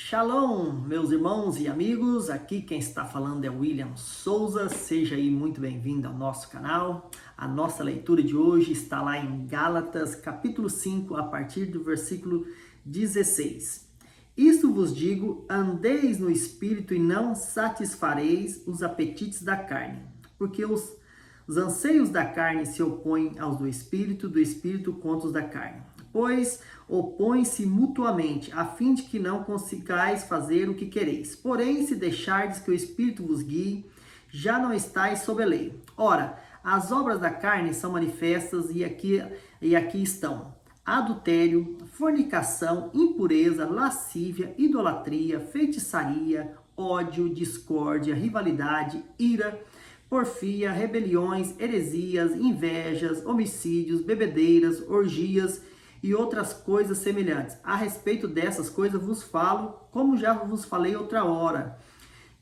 Shalom, meus irmãos e amigos, aqui quem está falando é William Souza, seja aí muito bem-vindo ao nosso canal. A nossa leitura de hoje está lá em Gálatas, capítulo 5, a partir do versículo 16. Isto vos digo, andeis no Espírito e não satisfareis os apetites da carne, porque os anseios da carne se opõem aos do Espírito contra os da carne. Pois opõem-se mutuamente, a fim de que não consigais fazer o que quereis. Porém, se deixardes que o Espírito vos guie, já não estáis sob a lei. Ora, as obras da carne são manifestas e aqui estão: adultério, fornicação, impureza, lascívia, idolatria, feitiçaria, ódio, discórdia, rivalidade, ira, porfia, rebeliões, heresias, invejas, homicídios, bebedeiras, orgias e outras coisas semelhantes. A respeito dessas coisas vos falo, como já vos falei outra hora,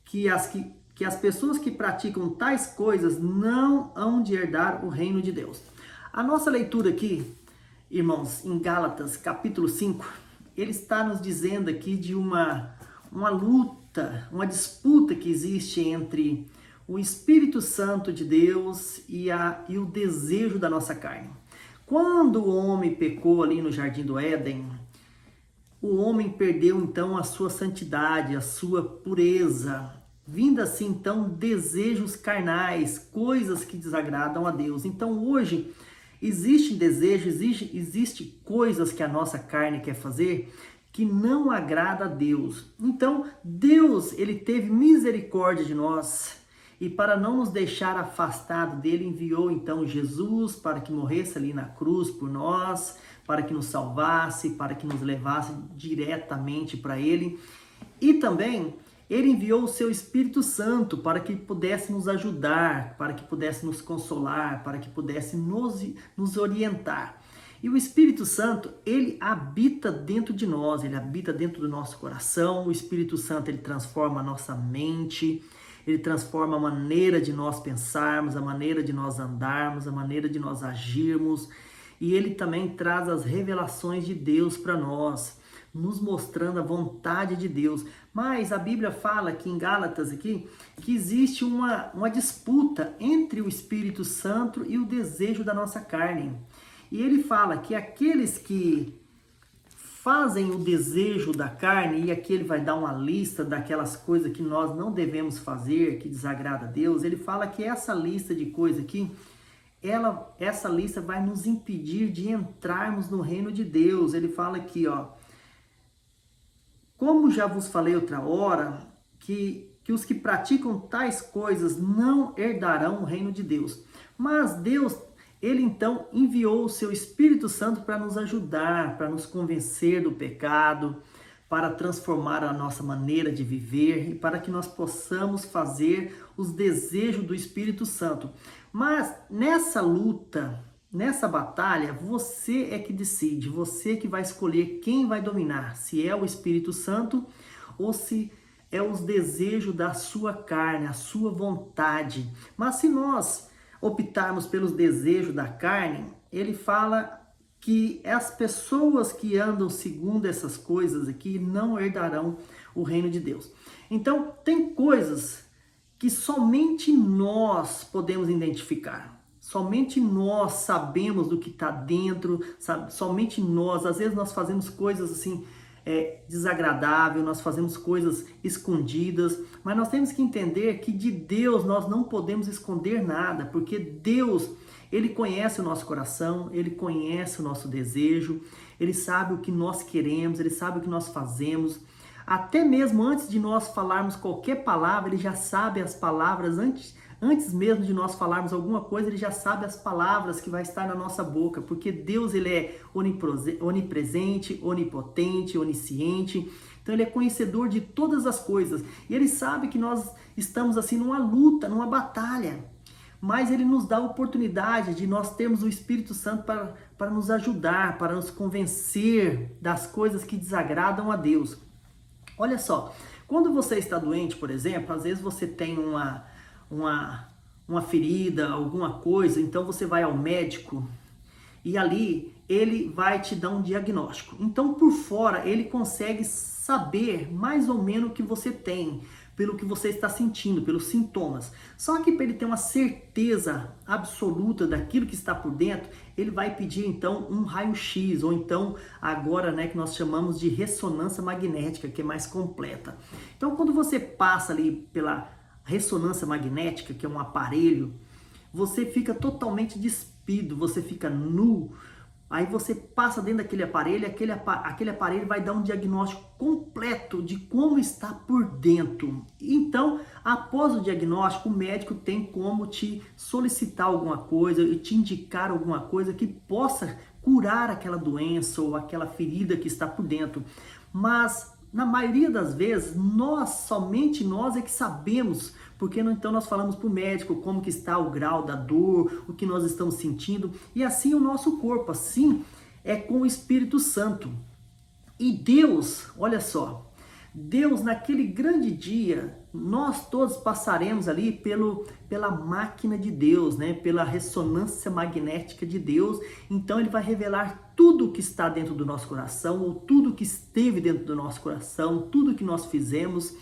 que as pessoas que praticam tais coisas não hão de herdar o reino de Deus. A nossa leitura aqui, irmãos, em Gálatas capítulo 5, ele está nos dizendo aqui de uma luta, uma disputa que existe entre o Espírito Santo de Deus e o desejo da nossa carne. Quando o homem pecou ali no Jardim do Éden, o homem perdeu então a sua santidade, a sua pureza, vindo assim então desejos carnais, coisas que desagradam a Deus. Então hoje existe desejo, existe coisas que a nossa carne quer fazer que não agrada a Deus. Então Deus, ele teve misericórdia de nós. E para não nos deixar afastado dele, enviou então Jesus para que morresse ali na cruz por nós, para que nos salvasse, para que nos levasse diretamente para ele. E também ele enviou o seu Espírito Santo para que pudesse nos ajudar, para que pudesse nos consolar, para que pudesse nos orientar. E o Espírito Santo, ele habita dentro de nós, ele habita dentro do nosso coração. O Espírito Santo, ele transforma a nossa mente, ele transforma a maneira de nós pensarmos, a maneira de nós andarmos, a maneira de nós agirmos. E ele também traz as revelações de Deus para nós, nos mostrando a vontade de Deus. Mas a Bíblia fala aqui em Gálatas aqui, que existe uma disputa entre o Espírito Santo e o desejo da nossa carne. E ele fala que aqueles que fazem o desejo da carne, e aqui ele vai dar uma lista daquelas coisas que nós não devemos fazer, que desagrada a Deus. Ele fala que essa lista de coisas aqui, essa lista vai nos impedir de entrarmos no reino de Deus. Ele fala aqui, ó, como já vos falei outra hora, que os que praticam tais coisas não herdarão o reino de Deus. Mas Deus, ele então enviou o seu Espírito Santo para nos ajudar, para nos convencer do pecado, para transformar a nossa maneira de viver e para que nós possamos fazer os desejos do Espírito Santo. Mas nessa luta, nessa batalha, você é que decide, você que vai escolher quem vai dominar, se é o Espírito Santo ou se é os desejos da sua carne, a sua vontade. Mas se nós optarmos pelos desejos da carne, ele fala que as pessoas que andam segundo essas coisas aqui não herdarão o reino de Deus. Então, tem coisas que somente nós podemos identificar. Somente nós sabemos do que está dentro, sabe? Somente nós, às vezes nós fazemos coisas assim, desagradável, nós fazemos coisas escondidas, mas nós temos que entender que de Deus nós não podemos esconder nada, porque Deus, ele conhece o nosso coração, ele conhece o nosso desejo, ele sabe o que nós queremos, ele sabe o que nós fazemos. Até mesmo antes de nós falarmos qualquer palavra, ele já sabe as palavras antes mesmo de nós falarmos alguma coisa, ele já sabe as palavras que vai estar na nossa boca, porque Deus, ele é onipresente, onipotente, onisciente, então ele é conhecedor de todas as coisas, e ele sabe que nós estamos assim numa luta, numa batalha, mas ele nos dá a oportunidade de nós termos o Espírito Santo para nos ajudar, para nos convencer das coisas que desagradam a Deus. Olha só, quando você está doente, por exemplo, às vezes você tem uma ferida, alguma coisa, então você vai ao médico E ali ele vai te dar um diagnóstico. Então, por fora, ele consegue saber mais ou menos o que você tem, pelo que você está sentindo, pelos sintomas. Só que para ele ter uma certeza absoluta daquilo que está por dentro, ele vai pedir então um raio-x, ou então agora, né, que nós chamamos de ressonância magnética, que é mais completa. Então, quando você passa ali pela ressonância magnética, que é um aparelho, você fica totalmente despido, você fica nu. Aí você passa dentro daquele aparelho, aquele aparelho vai dar um diagnóstico completo de como está por dentro. Então, após o diagnóstico, o médico tem como te solicitar alguma coisa e te indicar alguma coisa que possa curar aquela doença ou aquela ferida que está por dentro. Mas, na maioria das vezes, somente nós é que sabemos, porque então nós falamos para o médico como que está o grau da dor, o que nós estamos sentindo, e assim o nosso corpo, assim é com o Espírito Santo. E Deus, olha só, Deus naquele grande dia, nós todos passaremos ali pela máquina de Deus, né? Pela ressonância magnética de Deus. Então ele vai revelar tudo o que está dentro do nosso coração, ou tudo que esteve dentro do nosso coração, tudo que nós fizemos.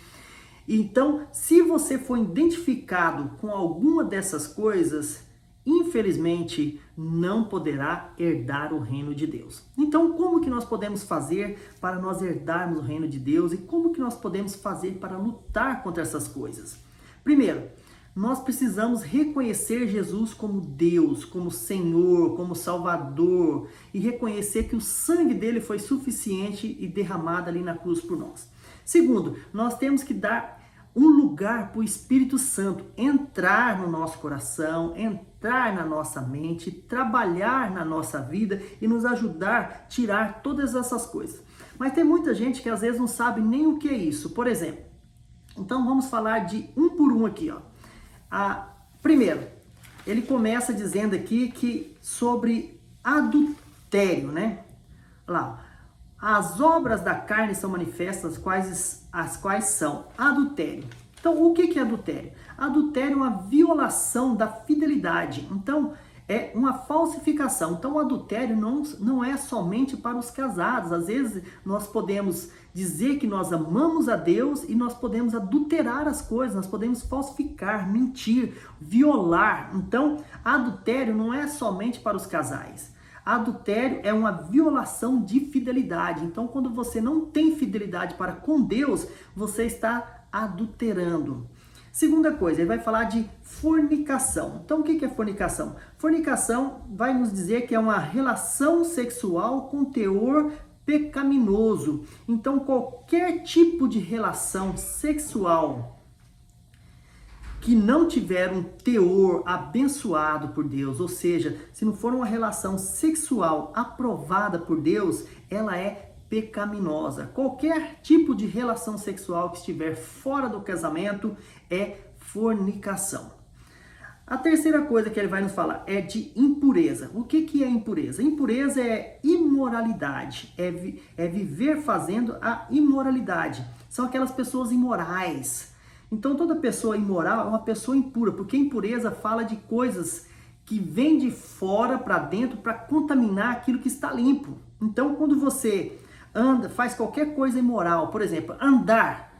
Então, se você for identificado com alguma dessas coisas, infelizmente não poderá herdar o reino de Deus. Então, como que nós podemos fazer para nós herdarmos o reino de Deus e como que nós podemos fazer para lutar contra essas coisas? Primeiro, nós precisamos reconhecer Jesus como Deus, como Senhor, como Salvador e reconhecer que o sangue dele foi suficiente e derramado ali na cruz por nós. Segundo, nós temos que dar um lugar para o Espírito Santo entrar no nosso coração, entrar na nossa mente, trabalhar na nossa vida e nos ajudar a tirar todas essas coisas. Mas tem muita gente que às vezes não sabe nem o que é isso. Por exemplo, então vamos falar de um por um aqui, ó. Primeiro, ele começa dizendo aqui que sobre adultério, né? Olha lá, as obras da carne são manifestas, as quais são adultério. Então, o que é adultério? Adultério é uma violação da fidelidade. Então, é uma falsificação. Então, o adultério não é somente para os casados. Às vezes, nós podemos dizer que nós amamos a Deus e nós podemos adulterar as coisas, nós podemos falsificar, mentir, violar. Então, adultério não é somente para os casais. Adultério é uma violação de fidelidade. Então, quando você não tem fidelidade para com Deus, você está adulterando. Segunda coisa, ele vai falar de fornicação. Então, o que é fornicação? Fornicação vai nos dizer que é uma relação sexual com teor pecaminoso. Então, qualquer tipo de relação sexual que não tiver um teor abençoado por Deus, ou seja, se não for uma relação sexual aprovada por Deus, ela é pecaminosa. Qualquer tipo de relação sexual que estiver fora do casamento é fornicação. A terceira coisa que ele vai nos falar é de impureza. O que é impureza? Impureza é imoralidade, é viver fazendo a imoralidade. São aquelas pessoas imorais. Então toda pessoa imoral é uma pessoa impura, porque impureza fala de coisas que vêm de fora para dentro para contaminar aquilo que está limpo. Então quando você faz qualquer coisa imoral, por exemplo, andar,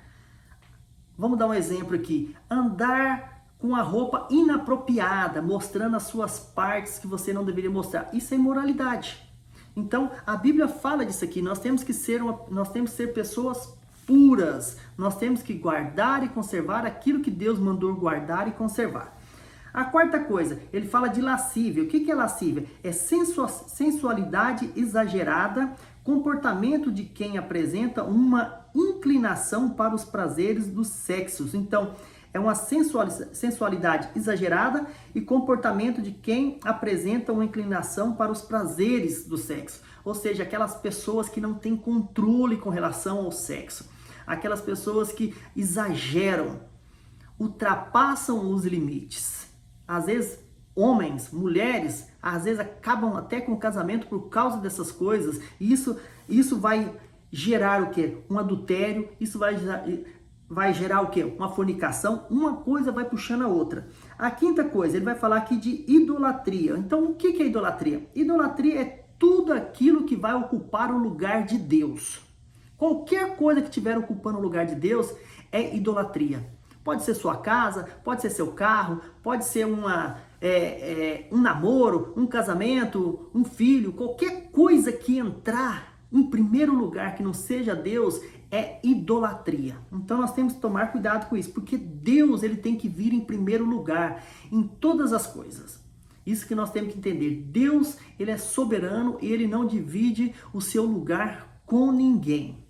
vamos dar um exemplo aqui, andar com a roupa inapropriada, mostrando as suas partes que você não deveria mostrar, isso é imoralidade. Então a Bíblia fala disso aqui, nós temos que ser pessoas puras, nós temos que guardar e conservar aquilo que Deus mandou guardar e conservar. A quarta coisa, ele fala de lascívia. O que é lascívia? É sensualidade exagerada, comportamento de quem apresenta uma inclinação para os prazeres dos sexos. Então, é uma sensualidade exagerada e comportamento de quem apresenta uma inclinação para os prazeres do sexo. Ou seja, aquelas pessoas que não têm controle com relação ao sexo. Aquelas pessoas que exageram, ultrapassam os limites. Às vezes, homens, mulheres, às vezes acabam até com o casamento por causa dessas coisas. E isso vai gerar o quê? Um adultério, isso vai vai gerar o quê? Uma fornicação, uma coisa vai puxando a outra. A quinta coisa, ele vai falar aqui de idolatria. Então, o que é idolatria? Idolatria é tudo aquilo que vai ocupar o lugar de Deus. Qualquer coisa que estiver ocupando o lugar de Deus é idolatria. Pode ser sua casa, pode ser seu carro, pode ser um namoro, um casamento, um filho, qualquer coisa que entrar em primeiro lugar que não seja Deus é idolatria. Então nós temos que tomar cuidado com isso, porque Deus ele tem que vir em primeiro lugar em todas as coisas. Isso que nós temos que entender. Deus ele é soberano e ele não divide o seu lugar com ninguém.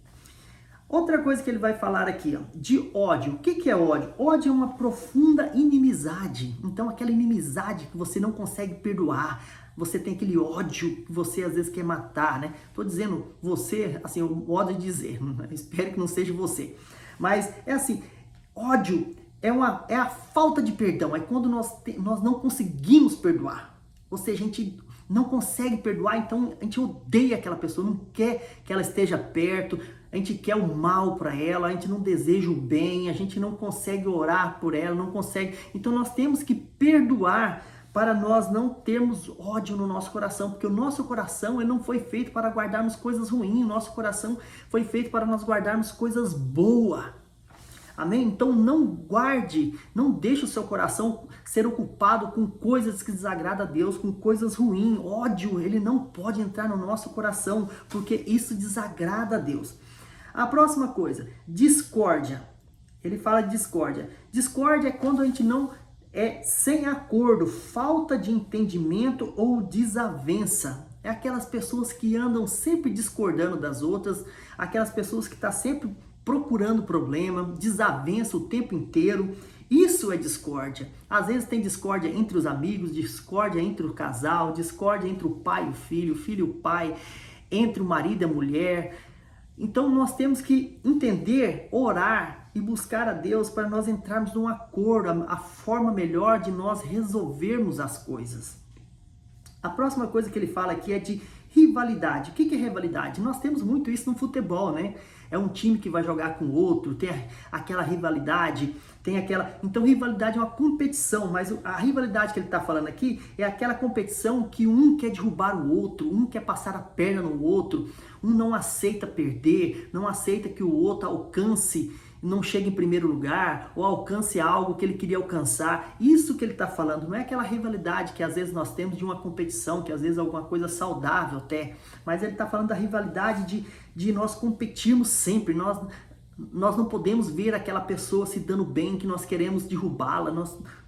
Outra coisa que ele vai falar aqui, ó, de ódio. O que é ódio? Ódio é uma profunda inimizade. Então, aquela inimizade que você não consegue perdoar. Você tem aquele ódio que você às vezes quer matar, né? Tô dizendo você, assim, o ódio de dizer. Espero que não seja você. Mas é assim, ódio é a falta de perdão. É quando nós não conseguimos perdoar. Ou seja, a gente não consegue perdoar, então a gente odeia aquela pessoa, não quer que ela esteja perto, a gente quer o mal para ela, a gente não deseja o bem, a gente não consegue orar por ela, não consegue. Então nós temos que perdoar para nós não termos ódio no nosso coração, porque o nosso coração ele não foi feito para guardarmos coisas ruins, o nosso coração foi feito para nós guardarmos coisas boas. Amém? Então não guarde, não deixe o seu coração ser ocupado com coisas que desagradam a Deus, com coisas ruins. Ódio, ele não pode entrar no nosso coração, porque isso desagrada a Deus. A próxima coisa, discórdia. Ele fala de discórdia. Discórdia é quando a gente não é sem acordo, falta de entendimento ou desavença. É aquelas pessoas que andam sempre discordando das outras, aquelas pessoas que estão sempre procurando problema, desavença o tempo inteiro. Isso é discórdia. Às vezes tem discórdia entre os amigos, discórdia entre o casal, discórdia entre o pai e o filho e o pai, entre o marido e a mulher. Então nós temos que entender, orar e buscar a Deus para nós entrarmos num acordo, a forma melhor de nós resolvermos as coisas. A próxima coisa que ele fala aqui é de rivalidade. O que é rivalidade? Nós temos muito isso no futebol, né? É um time que vai jogar com o outro, tem aquela rivalidade, tem aquela... Então, rivalidade é uma competição, mas a rivalidade que ele está falando aqui é aquela competição que um quer derrubar o outro, um quer passar a perna no outro, um não aceita perder, não aceita que o outro alcance, não chegue em primeiro lugar, ou alcance algo que ele queria alcançar. Isso que ele está falando, não é aquela rivalidade que às vezes nós temos de uma competição, que às vezes é alguma coisa saudável até, mas ele está falando da rivalidade de nós competirmos sempre, nós não podemos ver aquela pessoa se dando bem, que nós queremos derrubá-la,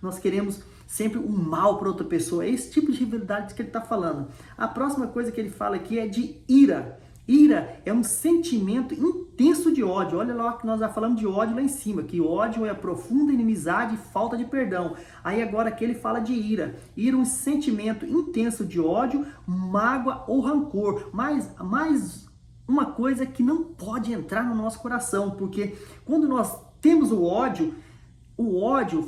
nós queremos sempre o mal para outra pessoa. É esse tipo de rivalidade que ele está falando. A próxima coisa que ele fala aqui é de ira. Ira é um sentimento intenso de ódio. Olha lá que nós já falamos de ódio lá em cima, que ódio é profunda inimizade e falta de perdão. Aí agora aqui ele fala de ira. Ira é um sentimento intenso de ódio, mágoa ou rancor. Mas uma coisa que não pode entrar no nosso coração, porque quando nós temos o ódio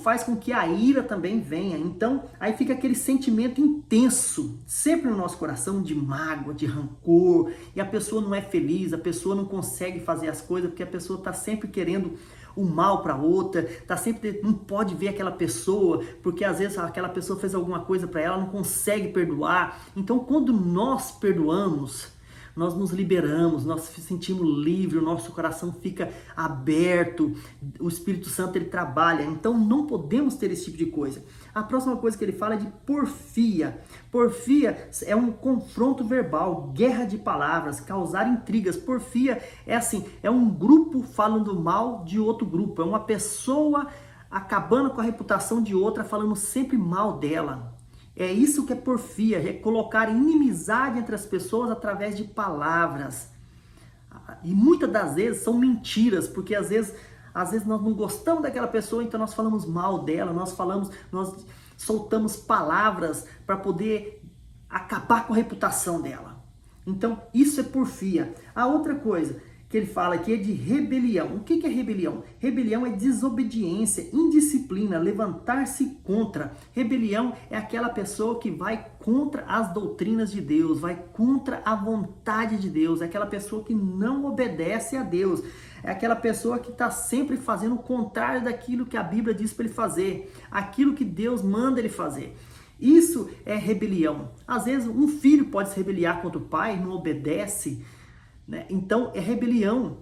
faz com que a ira também venha. Então, aí fica aquele sentimento intenso, sempre no nosso coração, de mágoa, de rancor, e a pessoa não é feliz, a pessoa não consegue fazer as coisas, porque a pessoa está sempre querendo o mal para outra, não pode ver aquela pessoa, porque às vezes aquela pessoa fez alguma coisa para ela, não consegue perdoar. Então, quando nós perdoamos, nós nos liberamos, nós nos sentimos livres, o nosso coração fica aberto, o Espírito Santo ele trabalha, então não podemos ter esse tipo de coisa. A próxima coisa que ele fala é de porfia. Porfia é um confronto verbal, guerra de palavras, causar intrigas. Porfia é assim, é um grupo falando mal de outro grupo, é uma pessoa acabando com a reputação de outra, falando sempre mal dela. É isso que é porfia, é colocar inimizade entre as pessoas através de palavras. E muitas das vezes são mentiras, porque às vezes nós não gostamos daquela pessoa, então nós falamos mal dela, nós soltamos palavras para poder acabar com a reputação dela. Então isso é porfia. A outra coisa que ele fala aqui é de rebelião. O que é rebelião? Rebelião é desobediência, indisciplina, levantar-se contra. Rebelião é aquela pessoa que vai contra as doutrinas de Deus, vai contra a vontade de Deus, é aquela pessoa que não obedece a Deus. É aquela pessoa que está sempre fazendo o contrário daquilo que a Bíblia diz para ele fazer, aquilo que Deus manda ele fazer. Isso é rebelião. Às vezes um filho pode se rebeliar contra o pai, não obedece, né? Então é rebelião.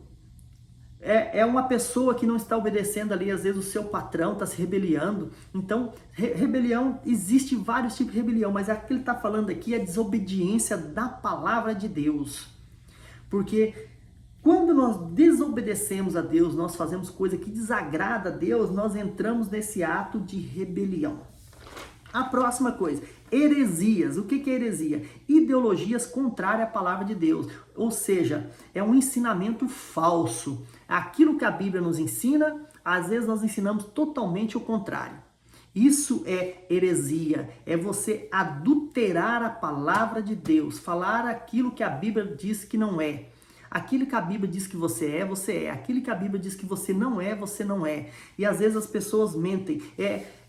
É uma pessoa que não está obedecendo ali, às vezes o seu patrão está se rebeliando. Então, rebelião, existe vários tipos de rebelião, mas a que ele está falando aqui é a desobediência da palavra de Deus. Porque quando nós desobedecemos a Deus, nós fazemos coisa que desagrada a Deus, nós entramos nesse ato de rebelião. A próxima coisa, heresias. O que é heresia? Ideologias contrárias à palavra de Deus. Ou seja, é um ensinamento falso. Aquilo que a Bíblia nos ensina, às vezes nós ensinamos totalmente o contrário. Isso é heresia, é você adulterar a palavra de Deus, falar aquilo que a Bíblia diz que não é. Aquilo que a Bíblia diz que você é, você é. Aquilo que a Bíblia diz que você não é, você não é. E às vezes as pessoas mentem.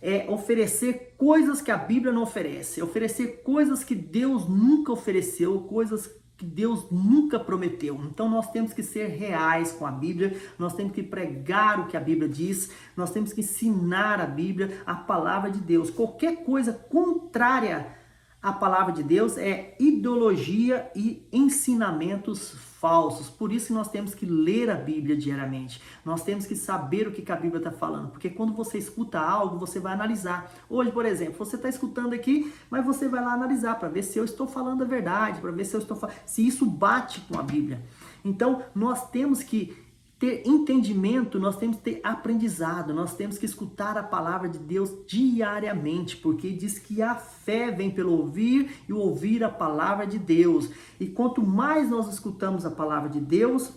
É oferecer coisas que a Bíblia não oferece. Oferecer coisas que Deus nunca ofereceu, coisas que Deus nunca prometeu. Então nós temos que ser reais com a Bíblia, nós temos que pregar o que a Bíblia diz, nós temos que ensinar a Bíblia, a palavra de Deus. Qualquer coisa contrária à palavra de Deus é ideologia e ensinamentos falsos. Por isso que nós temos que ler a Bíblia diariamente. Nós temos que saber o que a Bíblia está falando. Porque quando você escuta algo, você vai analisar. Hoje, por exemplo, você está escutando aqui, mas você vai lá analisar para ver se eu estou falando a verdade, para ver se isso bate com a Bíblia. Então, nós temos que ter entendimento, nós temos que ter aprendizado, nós temos que escutar a palavra de Deus diariamente, porque diz que a fé vem pelo ouvir e o ouvir a palavra de Deus. E quanto mais nós escutamos a palavra de Deus,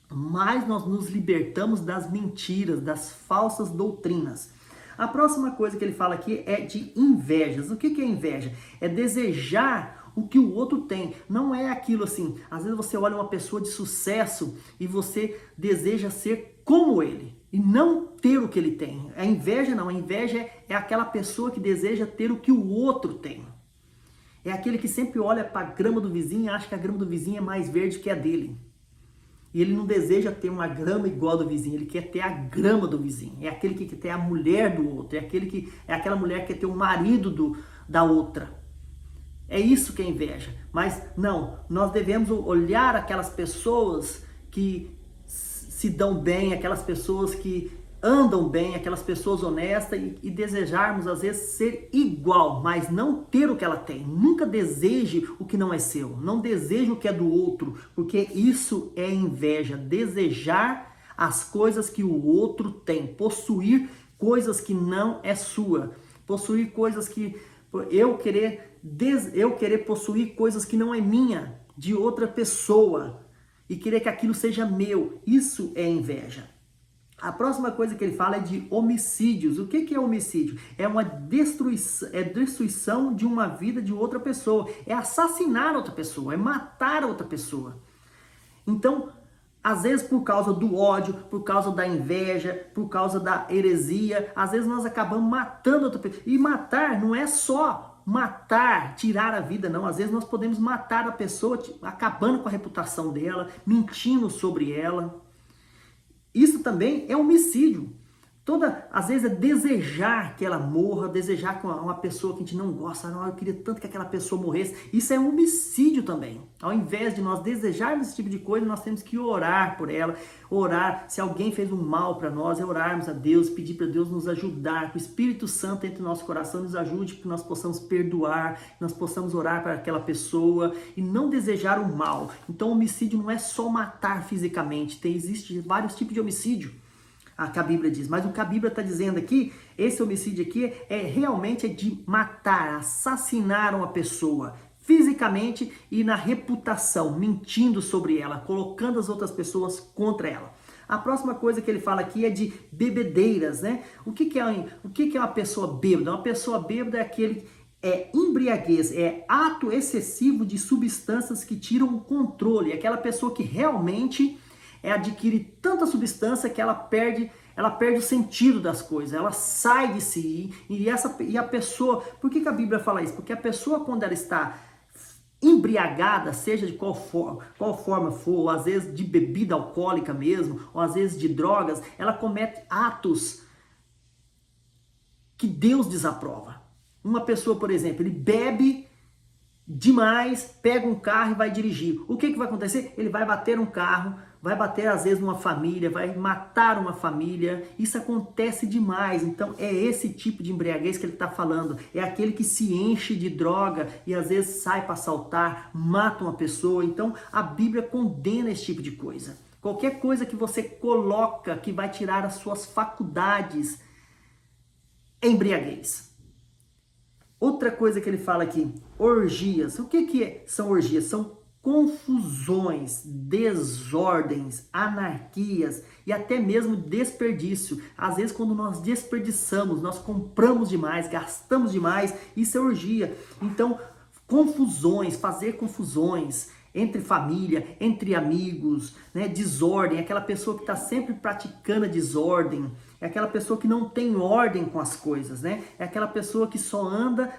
mais nós nos libertamos das mentiras, das falsas doutrinas. A próxima coisa que ele fala aqui é de invejas. O que é inveja? É desejar o que o outro tem. Não é aquilo assim, às vezes você olha uma pessoa de sucesso e você deseja ser como ele e não ter o que ele tem. A inveja não, a inveja é aquela pessoa que deseja ter o que o outro tem. É aquele que sempre olha para a grama do vizinho e acha que a grama do vizinho é mais verde que a dele. E ele não deseja ter uma grama igual do vizinho, ele quer ter a grama do vizinho. É aquele que quer ter a mulher do outro, é aquela mulher que quer ter o marido da outra. É isso que é inveja. Mas não, nós devemos olhar aquelas pessoas que se dão bem, aquelas pessoas que andam bem, aquelas pessoas honestas e desejarmos às vezes ser igual, mas não ter o que ela tem. Nunca deseje o que não é seu, não deseje o que é do outro, porque isso é inveja, desejar as coisas que o outro tem, possuir coisas que não é sua, possuir coisas que eu querer possuir coisas que não é minha, de outra pessoa, e querer que aquilo seja meu. Isso é inveja. A próxima coisa que ele fala é de homicídios. O que é homicídio? É uma destruição de uma vida de outra pessoa. É assassinar outra pessoa, é matar outra pessoa. Então, às vezes por causa do ódio, por causa da inveja, por causa da heresia, às vezes nós acabamos matando outra pessoa. E matar não é só matar, tirar a vida, não. Às vezes nós podemos matar a pessoa, acabando com a reputação dela, mentindo sobre ela. Isso também é homicídio. Às vezes é desejar que ela morra, desejar que uma pessoa que a gente não gosta, não, eu queria tanto que aquela pessoa morresse. Isso é um homicídio também. Ao invés de nós desejarmos esse tipo de coisa, nós temos que orar por ela, orar. Se alguém fez um mal para nós, é orarmos a Deus, pedir para Deus nos ajudar, que o Espírito Santo entre no nosso coração nos ajude, que nós possamos perdoar, que nós possamos orar para aquela pessoa e não desejar o mal. Então, homicídio não é só matar fisicamente, existe vários tipos de homicídio. Que a Bíblia diz, mas o que a Bíblia está dizendo aqui, esse homicídio aqui realmente de matar, assassinar uma pessoa fisicamente e na reputação, mentindo sobre ela, colocando as outras pessoas contra ela. A próxima coisa que ele fala aqui é de bebedeiras, né? O que é uma pessoa bêbada? Uma pessoa bêbada é embriaguez, é ato excessivo de substâncias que tiram o controle, é aquela pessoa que realmente adquirir tanta substância que ela perde o sentido das coisas, ela sai de si. E a pessoa, por que a Bíblia fala isso? Porque a pessoa, quando ela está embriagada, seja de qual forma for, ou às vezes de bebida alcoólica mesmo, ou às vezes de drogas, ela comete atos que Deus desaprova. Uma pessoa, por exemplo, ele bebe demais, pega um carro e vai dirigir. O que vai acontecer? Ele vai bater um carro, vai bater às vezes numa família, vai matar uma família. Isso acontece demais. Então é esse tipo de embriaguez que ele está falando. É aquele que se enche de droga e às vezes sai para assaltar, mata uma pessoa. Então a Bíblia condena esse tipo de coisa. Qualquer coisa que você coloca que vai tirar as suas faculdades é embriaguez. Outra coisa que ele fala aqui, orgias. O que são orgias? São confusões, desordens, anarquias e até mesmo desperdício. Às vezes quando nós desperdiçamos, nós compramos demais, gastamos demais, isso é orgia. Então, confusões, fazer confusões entre família, entre amigos, né? Desordem, aquela pessoa que está sempre praticando a desordem, é aquela pessoa que não tem ordem com as coisas, né? É aquela pessoa que só anda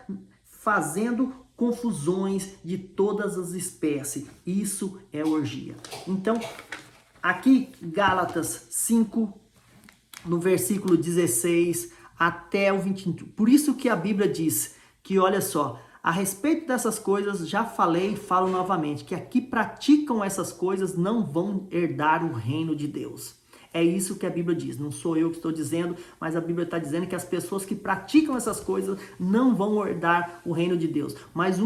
fazendo confusões de todas as espécies. Isso é orgia. Então, aqui Gálatas 5, no versículo 16 até o 21. Por isso que a Bíblia diz que, olha só, a respeito dessas coisas, já falei e falo novamente, que aqui praticam essas coisas não vão herdar o reino de Deus. É isso que a Bíblia diz, não sou eu que estou dizendo, mas a Bíblia está dizendo que as pessoas que praticam essas coisas não vão herdar o reino de Deus. Mas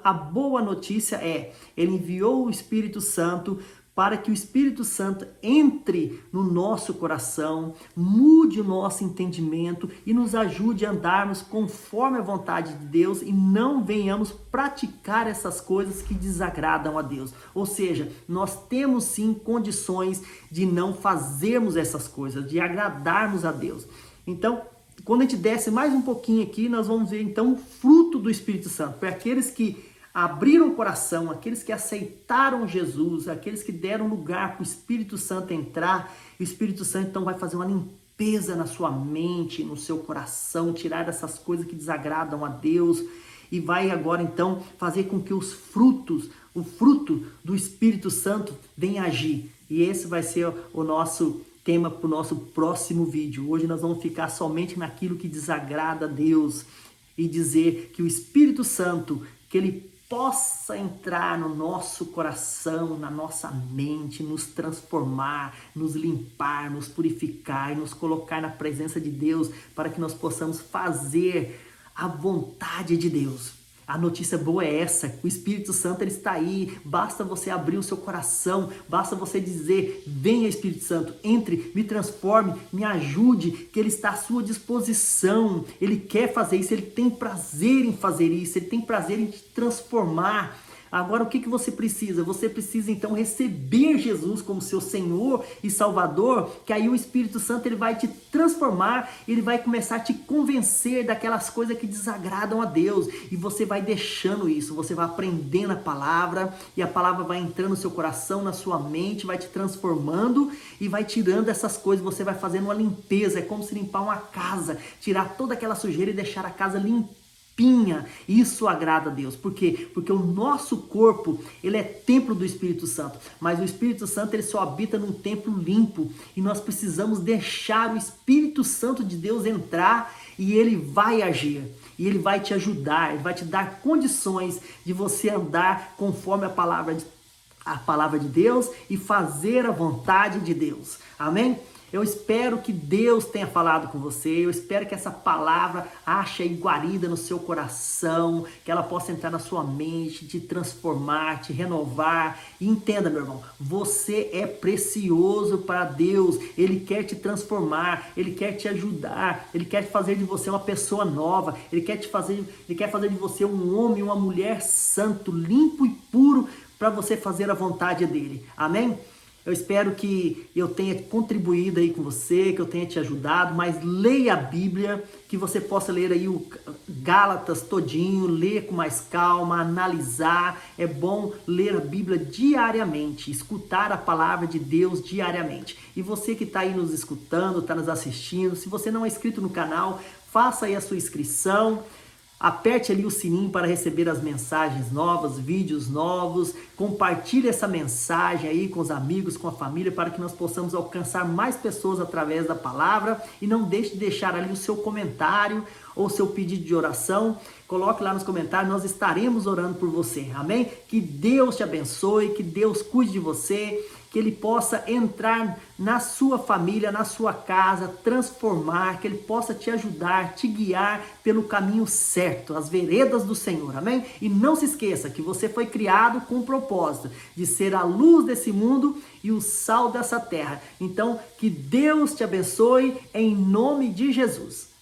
a boa notícia é, ele enviou o Espírito Santo para que o Espírito Santo entre no nosso coração, mude o nosso entendimento e nos ajude a andarmos conforme a vontade de Deus e não venhamos praticar essas coisas que desagradam a Deus. Ou seja, nós temos sim condições de não fazermos essas coisas, de agradarmos a Deus. Então, quando a gente desce mais um pouquinho aqui, nós vamos ver então o fruto do Espírito Santo. Para aqueles que abriram o coração, aqueles que aceitaram Jesus, aqueles que deram lugar para o Espírito Santo entrar, o Espírito Santo então vai fazer uma limpeza na sua mente, no seu coração, tirar essas coisas que desagradam a Deus e vai agora então fazer com que o fruto do Espírito Santo venha agir. E esse vai ser o nosso tema para o nosso próximo vídeo. Hoje nós vamos ficar somente naquilo que desagrada a Deus e dizer que o Espírito Santo, que ele possa entrar no nosso coração, na nossa mente, nos transformar, nos limpar, nos purificar e nos colocar na presença de Deus para que nós possamos fazer a vontade de Deus. A notícia boa é essa, o Espírito Santo ele está aí, basta você abrir o seu coração, basta você dizer, venha Espírito Santo, entre, me transforme, me ajude, que ele está à sua disposição, ele quer fazer isso, ele tem prazer em fazer isso, ele tem prazer em te transformar. Agora o que você precisa? Você precisa então receber Jesus como seu Senhor e Salvador, que aí o Espírito Santo ele vai te transformar, ele vai começar a te convencer daquelas coisas que desagradam a Deus e você vai deixando isso, você vai aprendendo a palavra e a palavra vai entrando no seu coração, na sua mente, vai te transformando e vai tirando essas coisas, você vai fazendo uma limpeza, é como se limpar uma casa, tirar toda aquela sujeira e deixar a casa limpa. Isso agrada a Deus. Por quê? Porque o nosso corpo, ele é templo do Espírito Santo, mas o Espírito Santo ele só habita num templo limpo e nós precisamos deixar o Espírito Santo de Deus entrar e ele vai agir. E ele vai te ajudar, ele vai te dar condições de você andar conforme a palavra de Deus e fazer a vontade de Deus. Amém? Eu espero que Deus tenha falado com você, eu espero que essa palavra ache guarida no seu coração, que ela possa entrar na sua mente, te transformar, te renovar. E entenda, meu irmão, você é precioso para Deus, Ele quer te transformar, Ele quer te ajudar, Ele quer fazer de você uma pessoa nova, Ele quer fazer de você um homem, uma mulher santo, limpo e puro, para você fazer a vontade dEle. Amém? Eu espero que eu tenha contribuído aí com você, que eu tenha te ajudado, mas leia a Bíblia, que você possa ler aí o Gálatas todinho, ler com mais calma, analisar. É bom ler a Bíblia diariamente, escutar a palavra de Deus diariamente. E você que está aí nos escutando, está nos assistindo, se você não é inscrito no canal, faça aí a sua inscrição. Aperte ali o sininho para receber as mensagens novas, vídeos novos. Compartilhe essa mensagem aí com os amigos, com a família, para que nós possamos alcançar mais pessoas através da palavra. E não deixe de deixar ali o seu comentário ou seu pedido de oração. Coloque lá nos comentários, nós estaremos orando por você. Amém? Que Deus te abençoe, que Deus cuide de você, que Ele possa entrar na sua família, na sua casa, transformar, que Ele possa te ajudar, te guiar pelo caminho certo, as veredas do Senhor, amém? E não se esqueça que você foi criado com o propósito de ser a luz desse mundo e o sal dessa terra. Então, que Deus te abençoe em nome de Jesus.